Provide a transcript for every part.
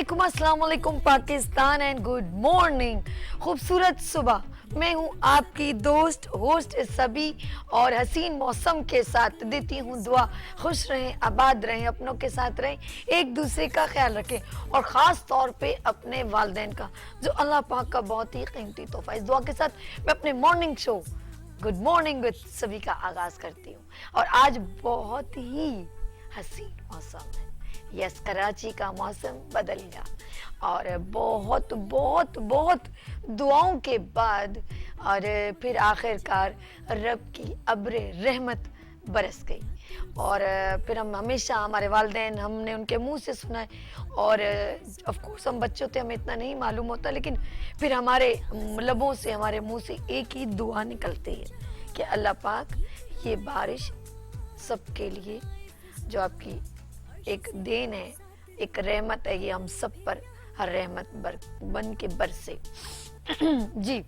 वालेकुम, अस्सलाम वालेकुम पाकिस्तान एंड गुड मॉर्निंग। खूबसूरत सुबह, मैं हूँ आपकी दोस्त होस्ट सभी और हसीन मौसम के साथ देती हूँ दुआ। खुश रहें, आबाद रहें, अपनों के साथ रहें, एक दूसरे का ख्याल रखें और ख़ास तौर पे अपने वालिदैन का, जो अल्लाह पाक का बहुत ही कीमती तोहफा। इस दुआ के साथ मैं अपने morning show good morning with सभी का आगाज़ करती हूँ। और आज बहुत ही हसीन मौसम है। यस, कराची का मौसम बदल गया और बहुत बहुत बहुत दुआओं के बाद और फिर आखिरकार रब की अब्र रहमत बरस गई। और फिर हम हमेशा हमारे वालिदैन, हमने उनके मुंह से सुना है और ऑफ कोर्स हम बच्चे होते, हमें इतना नहीं मालूम होता, लेकिन फिर हमारे लबों से, हमारे मुंह से एक ही दुआ निकलती है कि अल्लाह पाक ये बारिश सबके लिए जो आपकी एक देन है, एक रहमत है, ये हम सब पर हर रहमत बन के बरसे। जी,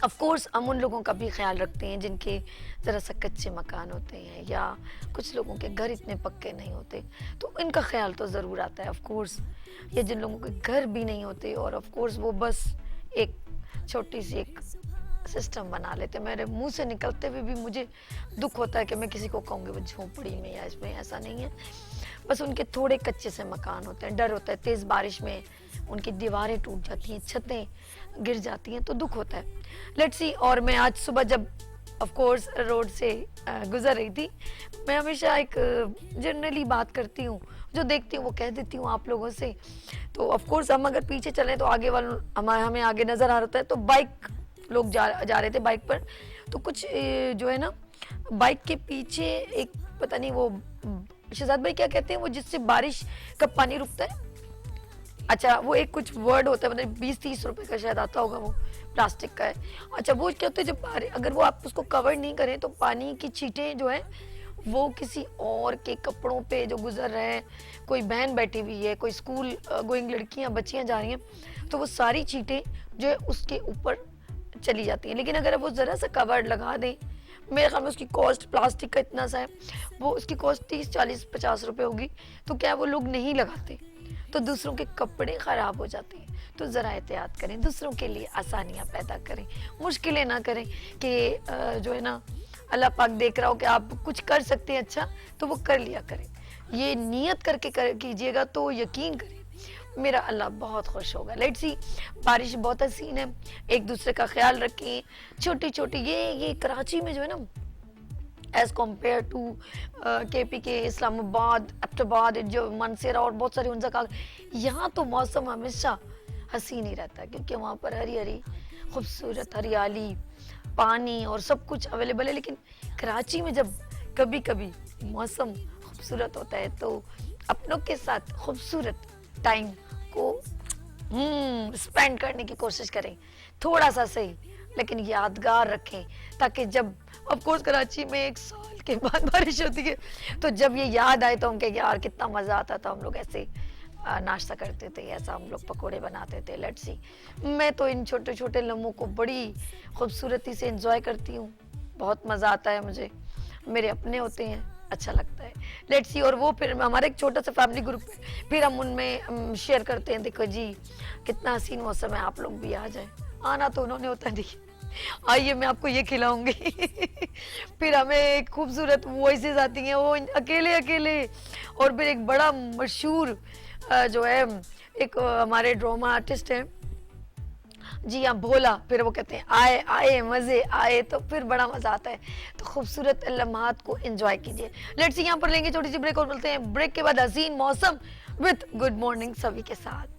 ऑफ कोर्स हम उन लोगों का भी ख्याल रखते हैं जिनके ज़रा सा कच्चे मकान होते हैं या कुछ लोगों के घर इतने पक्के नहीं होते, तो इनका ख्याल तो ज़रूर आता है ऑफ कोर्स। या जिन लोगों के घर भी नहीं होते और ऑफ कोर्स वो बस एक छोटी सी एक सिस्टम बना लेते। मेरे मुंह से निकलते हुए भी मुझे दुख होता है कि मैं किसी को कहूँगी वो झोंपड़ी में या इसमें, ऐसा नहीं है, बस उनके थोड़े कच्चे से मकान होते हैं। डर होता है तेज़ बारिश में उनकी दीवारें टूट जाती हैं, छतें गिर जाती हैं, तो दुख होता है। Let's see. और मैं आज सुबह जब ऑफ कोर्स रोड से गुजर रही थी, मैं हमेशा एक जनरली बात करती हूँ, जो देखती हूँ वो कह देती हूँ आप लोगों से। तो ऑफ कोर्स हम अगर पीछे चलें तो आगे वालों हमें आगे नज़र आ रहा है, तो बाइक लोग जा रहे थे बाइक पर, तो कुछ जो है ना बाइक के पीछे एक पता नहीं वो शहजाद भाई क्या कहते हैं वो जिससे बारिश का पानी रुकता है, अच्छा वो एक कुछ वर्ड होता है, मतलब 20-30 रुपए का शायद आता होगा, वो प्लास्टिक का है। अच्छा वो क्या होता है, जब अगर वो आप उसको कवर नहीं करें तो पानी की छींटें जो है वो किसी और के कपड़ों पे जो गुजर रहे हैं, कोई बहन बैठी हुई है, कोई स्कूल गोइंग लड़कियां बच्चियां जा रही हैं, तो वो सारी छींटें जो है उसके ऊपर चली जाती हैं। लेकिन अगर वो ज़रा सा कवर लगा दें, मेरे ख्याल में उसकी कॉस्ट प्लास्टिक का इतना सा है, वो उसकी कॉस्ट 30-40-50 रुपए होगी, तो क्या वो लोग नहीं लगाते, तो दूसरों के कपड़े ख़राब हो जाते हैं। तो ज़रा एहतियात करें, दूसरों के लिए आसानियाँ पैदा करें, मुश्किलें ना करें कि जो है ना अल्लाह पाक देख रहा हो कि आप कुछ कर सकते हैं अच्छा, तो वो कर लिया करें। ये नियत करके कीजिएगा तो यकीन करें मेरा अल्लाह बहुत खुश होगा। Let's see. बारिश बहुत हसीन है, एक दूसरे का ख्याल रखें, छोटी छोटी ये कराची में जो है ना एज कम्पेयर टू KP के इस्लामाबाद, एबटाबाद, जो मनसेरा और बहुत सारी उनका, यहाँ तो मौसम हमेशा हसीन ही रहता है क्योंकि वहाँ पर हरी हरी खूबसूरत हरियाली, पानी और सब कुछ अवेलेबल है। लेकिन कराची में जब कभी कभी मौसम खूबसूरत होता है तो अपनों के साथ खूबसूरत टाइम को स्पेंड करने की कोशिश करें, थोड़ा सा सही लेकिन यादगार रखें, ताकि जब ऑफ कोर्स कराची में 1 साल के बाद बारिश होती है तो जब ये याद आए तो हम कहें यार कितना मज़ा आता था, हम लोग ऐसे नाश्ता करते थे, ऐसा हम लोग पकोड़े बनाते थे। Let's see. मैं तो इन छोटे छोटे लम्हों को बड़ी खूबसूरती से एंजॉय करती हूँ, बहुत मज़ा आता है मुझे, मेरे अपने होते हैं, अच्छा लगता है। Let's see. और वो फिर हमारा एक छोटा सा फैमिली ग्रुप है, फिर हम उनमें शेयर करते हैं, देखो जी कितना हसीन मौसम है, आप लोग भी आ जाए। आना तो उन्होंने होता है, देखिए आइए मैं आपको ये खिलाऊंगी। फिर हमें एक खूबसूरत वॉइसेस आती हैं, वो अकेले अकेले, और फिर एक बड़ा मशहूर जो है एक हमारे ड्रामा आर्टिस्ट हैं, जी हाँ भोला, फिर वो कहते हैं आए आए मज़े आए, तो फिर बड़ा मज़ा आता है। तो खूबसूरत लम्हात को एंजॉय कीजिए। Let's see. यहाँ पर लेंगे छोटी सी ब्रेक और मिलते हैं ब्रेक के बाद हसीन मौसम विद गुड मॉर्निंग सभी के साथ।